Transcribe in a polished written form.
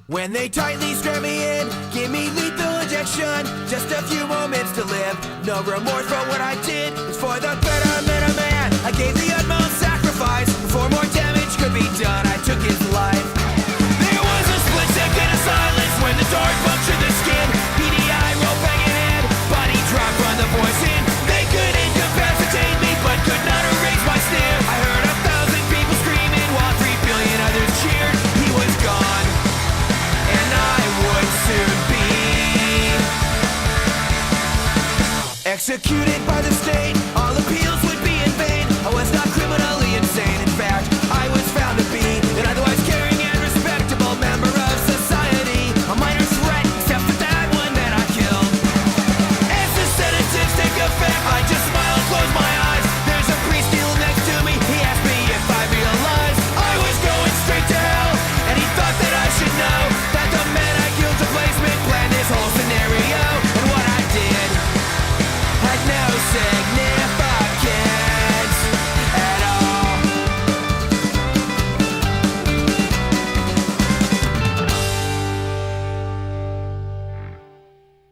When they tightly strap me in, give me lethal injection, just a few moments to live. No remorse for what I did, it's for the betterment of man. I gave the utmost sacrifice, before more damage could be done, I took his life. There was a split second of silence when the dart punctured the skin. PDI rope hanging head, body drop from the voice in. They could incapacitate me, but could not erase my sneer. I heard 1,000 people screaming while 3 billion others cheered. He was gone, and I would soon be executed